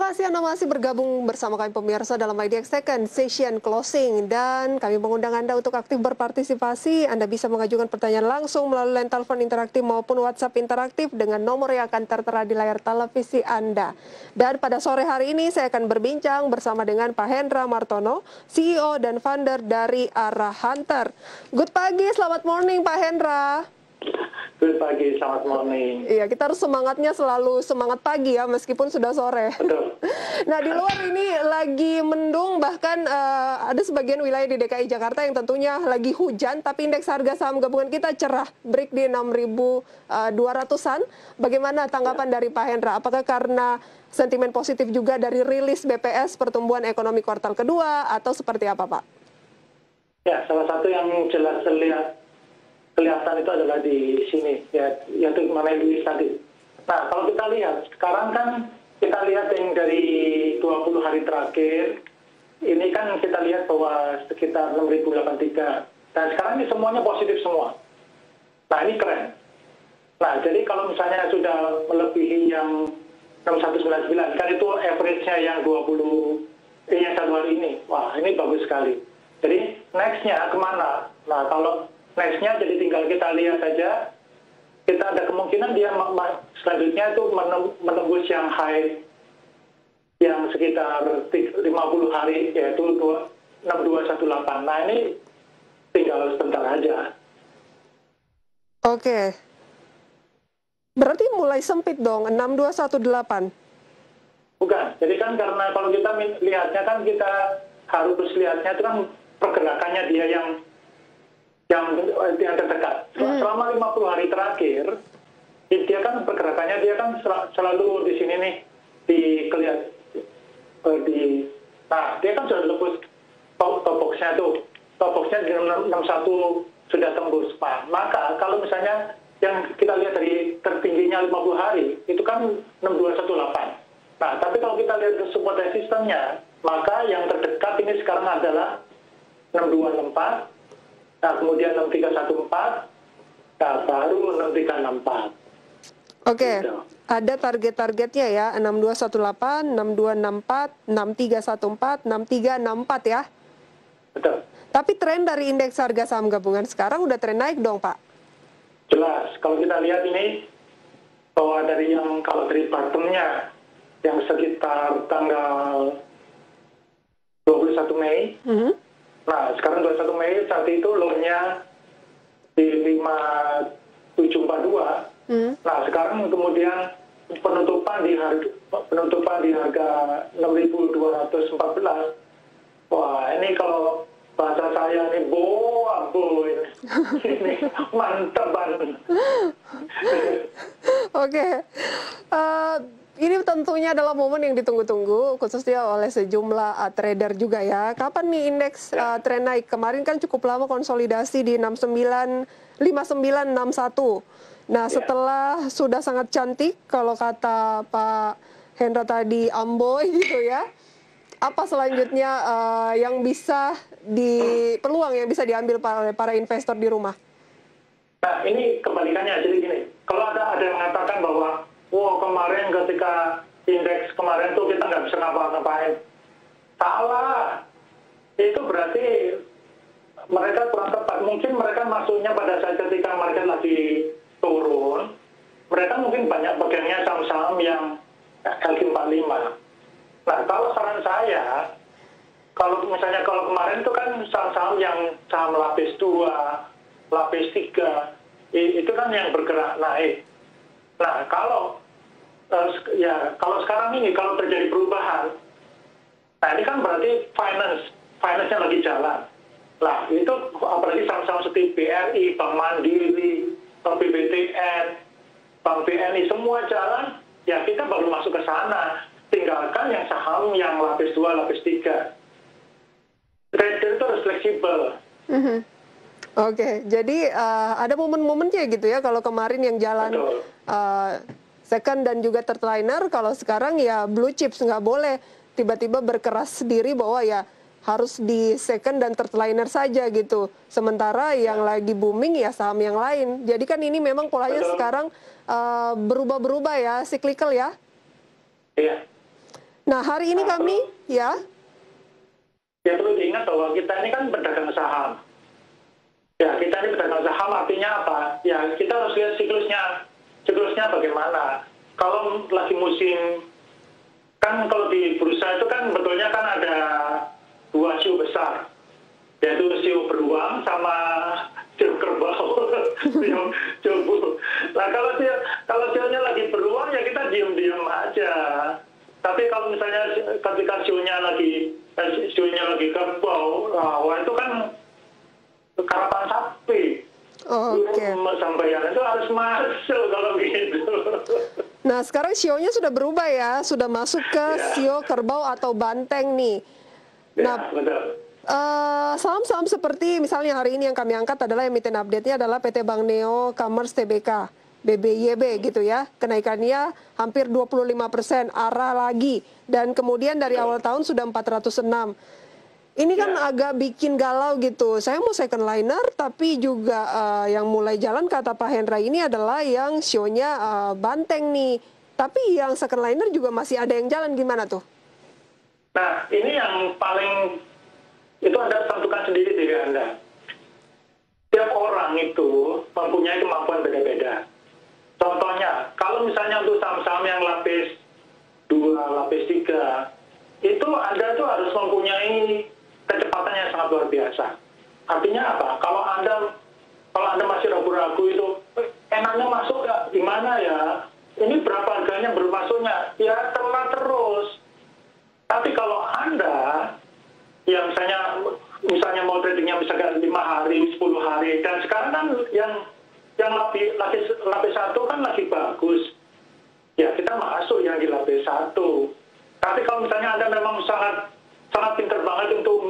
Terima kasih Anda masih bergabung bersama kami pemirsa dalam IDX Second Session Closing. Dan kami mengundang Anda untuk aktif berpartisipasi. Anda bisa mengajukan pertanyaan langsung melalui line telepon interaktif maupun WhatsApp interaktif dengan nomor yang akan tertera di layar televisi Anda. Dan pada sore hari ini saya akan berbincang bersama dengan Pak Hendra Martono, CEO dan founder dari Arah Hunter. Good pagi, selamat morning Pak Hendra. Good pagi, selamat morning. Iya, kita harus semangatnya selalu semangat pagi ya, meskipun sudah sore. Betul. Nah, di luar ini lagi mendung, bahkan ada sebagian wilayah di DKI Jakarta yang tentunya lagi hujan, tapi indeks harga saham gabungan kita cerah, break di 6.200-an. Bagaimana tanggapan dari Pak Hendra? Apakah karena sentimen positif juga dari rilis BPS pertumbuhan ekonomi kuartal kedua, atau seperti apa, Pak? Ya, salah satu yang jelas kelihatan itu adalah di sini, ya, yaitu mengenai rilis tadi. Nah, kalau kita lihat, sekarang kan kita lihat yang dari 20 hari terakhir, ini kan kita lihat bahwa sekitar 6.083. Dan sekarang ini semuanya positif semua. Nah, ini keren. Nah, jadi kalau misalnya sudah melebihi yang 6199, kan itu average-nya yang 20, yang 1 hari ini. Wah, ini bagus sekali. Jadi, next-nya kemana? Nah, kalau next-nya jadi tinggal kita lihat saja, kita ada kemungkinan dia selanjutnya itu menembus yang high yang sekitar 50 hari, yaitu 6218. Nah, ini tinggal sebentar aja. Oke. Berarti mulai sempit dong, 6218. Bukan, jadi kan karena kalau kita lihatnya kan kita harus lihatnya itu kan pergerakannya dia yang terdekat. Selama 50 hari terakhir, dia kan pergerakannya dia kan selalu di sini nih, nah dia kan sudah tembus top-boxnya tuh, top-boxnya di 61 sudah tembus, Pak. Maka kalau misalnya yang kita lihat dari tertingginya 50 hari, itu kan 6218. Nah, tapi kalau kita lihat ke support resistance-nya, maka yang terdekat ini sekarang adalah 6264, nah, kemudian 6314, nah, baru 6364. Oke, gitu. ada target-targetnya ya, 6218, 6264, 6314, 6364 ya. Betul. Tapi tren dari indeks harga saham gabungan sekarang udah tren naik dong, Pak? Jelas, kalau kita lihat ini, bahwa dari yang kalau dari bottom-nya, yang sekitar tanggal 21 Mei, nah, sekarang 21 Mei saat itu low-nya di 5742. Nah, sekarang kemudian penutupan di harga 6.214. Wah, ini kalau bahasa saya ini boa ini mantap banget. Oke. Ini tentunya adalah momen yang ditunggu-tunggu, khususnya oleh sejumlah trader juga ya. Kapan nih indeks tren naik? Kemarin kan cukup lama konsolidasi di 5961. Nah, setelah sudah sangat cantik, kalau kata Pak Hendra tadi, amboy gitu ya. Apa selanjutnya yang bisa peluang yang bisa diambil oleh para investor di rumah? Nah, ini kebalikannya. Jadi gini, kalau ada yang mengatakan bahwa wow, kemarin ketika indeks kemarin tuh kita nggak bisa ngapa-ngapain. Salah. Itu berarti mereka kurang tepat. Mungkin mereka masuknya pada saat ketika market lagi turun, mereka mungkin banyak pegangnya saham-saham yang LQ45. Nah, kalau saran saya, kalau kemarin itu kan saham-saham yang saham lapis 2, lapis 3, itu kan yang bergerak naik. Nah, kalau sekarang ini kalau terjadi perubahan, nah ini kan berarti finance-nya lagi jalan. Nah, itu apalagi saham-saham seperti BRI, Bank Mandiri, Bank BBTN, Bank BNI, semua jalan, ya kita baru masuk ke sana. Tinggalkan yang saham yang lapis 2, lapis 3. Trader itu harus fleksibel. Oke, jadi ada momen-momennya gitu ya, kalau kemarin yang jalan second dan juga third liner, kalau sekarang ya blue chips nggak boleh tiba-tiba berkeras diri bahwa ya harus di second dan third liner saja gitu. Sementara yang lagi booming ya saham yang lain. Jadi kan ini memang polanya sekarang berubah-berubah ya, cyclical ya. Iya. Nah, hari ini Nah, kami, ya, ya perlu diingat bahwa kita ini kan pedagang saham. Ya, kita ini pedagang saham artinya apa? Ya, kita harus lihat siklusnya bagaimana. Kalau lagi musim, kan kalau di bursa itu kan betulnya kan ada dua siu besar, yaitu siu beruang sama siu kerbau. Nah, kalau sionya lagi beruang ya kita diam-diam aja. Tapi kalau misalnya ketika sionya lagi kerbau, wah itu kan karapan sapi. oke. Sampai itu harus masuk kalau gitu. Nah, sekarang sionya sudah berubah ya, sudah masuk ke sio kerbau atau banteng nih. Nah, Ya, betul. saham-saham seperti misalnya hari ini yang kami angkat adalah emiten update-nya adalah PT Bank Neo, Commerce Tbk, BBYB gitu ya. Kenaikannya hampir 25%, arah lagi. Dan kemudian dari awal tahun sudah 406. Ini kan agak bikin galau gitu. Saya mau second liner, tapi juga yang mulai jalan kata Pak Hendra ini adalah yang sionya banteng nih. Tapi yang second liner juga masih ada yang jalan, gimana tuh? Nah, ini yang paling itu Anda tentukan sendiri diri Anda. Tiap orang itu mempunyai kemampuan beda-beda. Contohnya, kalau misalnya untuk saham-saham yang lapis 2, lapis 3, itu Anda tuh harus mempunyai kecepatan yang sangat luar biasa. Artinya apa? Kalau Anda masih ragu-ragu itu, enaknya masuk nggak? Di mana ya? Ini berapa harganya baru masuknya? Ya telat terus. Tapi kalau Anda yang misalnya mau tradingnya misalkan 5 hari, 10 hari, dan sekarang kan yang lapis 1 kan lagi bagus. Ya kita masuk yang di lapis 1. Tapi kalau misalnya Anda memang sangat pintar banget untuk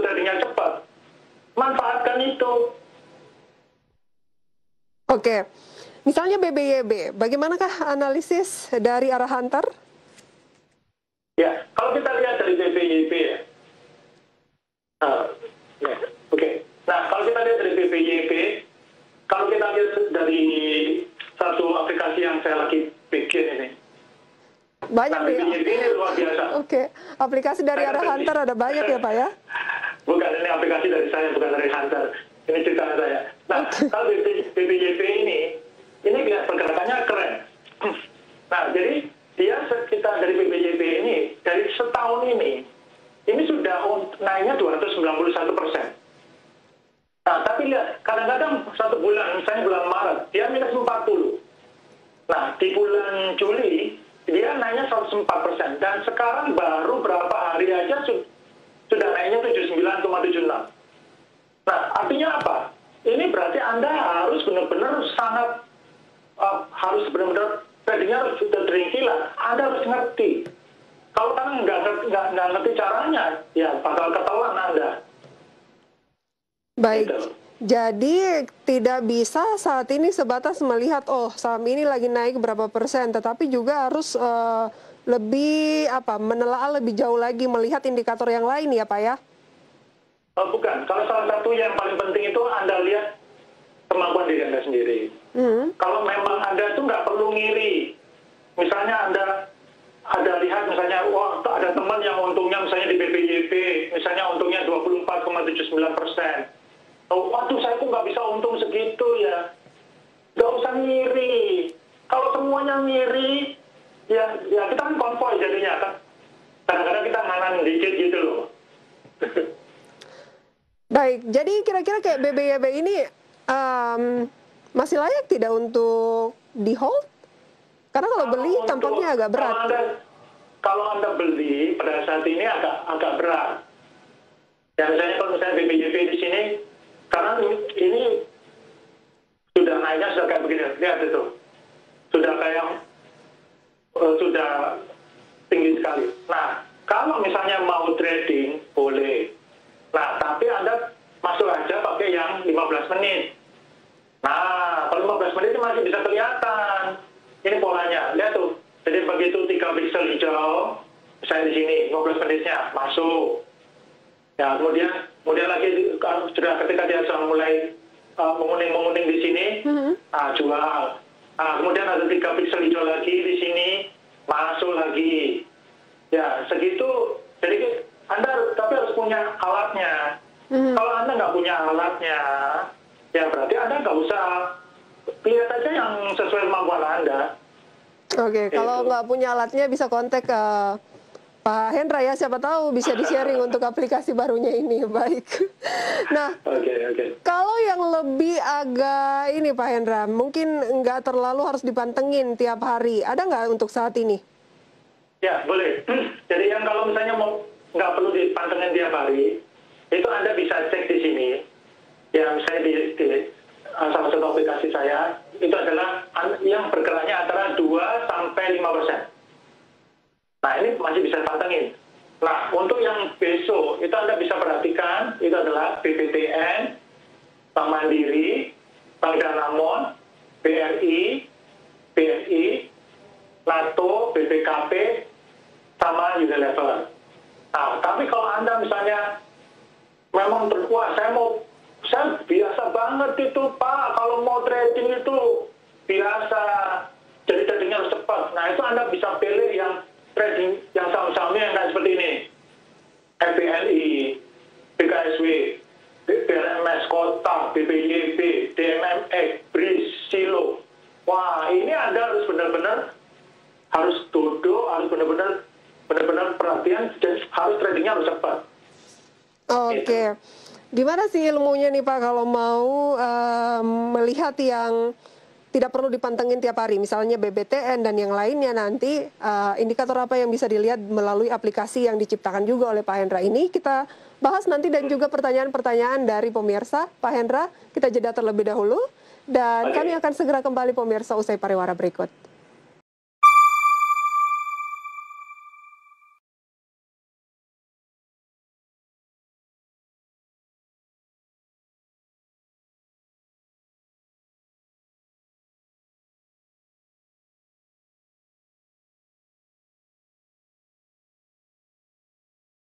tradingnya cepat, manfaatkan itu. Oke, misalnya BBYB, bagaimanakah analisis dari arah Hunter? Ya, kalau kita lihat dari BBYB ya. Oke. Nah, kalau kita lihat dari BBYB, kalau kita lihat dari satu aplikasi yang saya lagi bikin ini. Banyak nih. BBYB ini luar biasa. Oke, aplikasi dari arah Hunter ada banyak ya Pak ya? Bukan, ini aplikasi dari saya, bukan dari Hunter. Ini cerita saya. Nah, kalau BBYB ini lihat pergerakannya keren. Nah, jadi dia kita dari BBYB ini, dari setahun ini sudah naiknya 291%. Nah, tapi lihat, kadang-kadang satu bulan, misalnya bulan Maret, dia minus 40. Nah, di bulan Juli, dia naiknya 104%. Dan sekarang baru berapa hari aja sudah naiknya 79,76. Nah, artinya apa? Ini berarti Anda harus benar-benar harus benar-benar tradingnya harus sudah teringkilat. Anda harus ngerti. Kalau kan nggak ngerti caranya, ya bakal ketahuan Anda. Baik, Gitu. jadi tidak bisa saat ini sebatas melihat, oh saham ini lagi naik berapa persen, tetapi juga harus lebih menelaah lebih jauh lagi, melihat indikator yang lain ya Pak ya? Bukan, kalau salah satu yang paling penting itu Anda lihat kemampuan diri Anda sendiri. Kalau memang Anda tuh nggak perlu ngiri. Misalnya Anda lihat misalnya, wah ada teman yang untungnya misalnya di BBYB, misalnya untungnya 24,79%. Oh, waduh saya kok nggak bisa untung segitu ya. Nggak usah ngiri. Kalau semuanya ngiri, ya kita kan konvoy jadinya kan. Kadang-kadang kita nganan dikit gitu loh. Baik, jadi kira-kira kayak BBYB ini masih layak tidak untuk di hold? Karena kalau beli tampaknya agak berat. Kalau Anda beli pada saat ini agak berat. Ya misalnya kalau misalnya BBYB di sini, karena ini sudah naiknya sudah kayak begini, lihat itu, sudah tinggi sekali. Nah, kalau misalnya mau trading boleh. Nah, tapi Anda masuk aja pakai yang 15 menit. Nah, kalau 15 menit itu masih bisa kelihatan. Ini polanya, lihat tuh. Jadi begitu 3 pixel hijau, saya di sini 15 menitnya masuk. Ya, kemudian lagi sudah ketika dia sudah mulai menguning di sini, jual. Kemudian ada 3 pixel hijau lagi di sini, masuk lagi. segitu, jadi Anda tapi harus punya alatnya. Kalau Anda nggak punya alatnya, ya berarti Anda nggak usah, lihat aja yang sesuai kemampuan Anda. Oke, kalau nggak punya alatnya bisa kontak ke Pak Hendra ya, siapa tahu bisa di-sharing untuk aplikasi barunya ini. Baik. Nah, Oke. kalau yang lebih agak ini Pak Hendra, mungkin nggak terlalu harus dipantengin tiap hari. Ada nggak untuk saat ini? Ya, boleh. Jadi yang kalau misalnya mau nggak perlu dipantengin tiap hari, itu Anda bisa cek di sini. Ya, misalnya di salah satu aplikasi saya, itu adalah yang bergeraknya antara 2-5%. Nah, ini masih bisa dipantengin. Nah, untuk yang besok, itu Anda bisa perhatikan, itu adalah BPTN, Bank Mandiri, Bank Danamon, BRI, BNI, NATO, BPKP, sama Unilever. Nah, tapi kalau Anda misalnya memang wah saya biasa banget itu Pak, kalau mau trading itu biasa, jadi tradingnya harus cepat. Nah, itu Anda bisa pilih yang trading, yang saham-sahamnya yang kayak seperti ini. FBNI, BKSW, BRMS Kota, BPYB, DMMX, BRIS, Silo. Wah, ini Anda harus benar-benar harus duduk, harus benar-benar perhatian, dan harus tradingnya harus cepat. Oke. Gimana sih ilmunya nih Pak kalau mau melihat yang tidak perlu dipantengin tiap hari, misalnya BBTN dan yang lainnya nanti, indikator apa yang bisa dilihat melalui aplikasi yang diciptakan juga oleh Pak Hendra ini, kita bahas nanti, dan juga pertanyaan-pertanyaan dari pemirsa. Pak Hendra, kita jeda terlebih dahulu, dan kami akan segera kembali pemirsa usai pariwara berikut.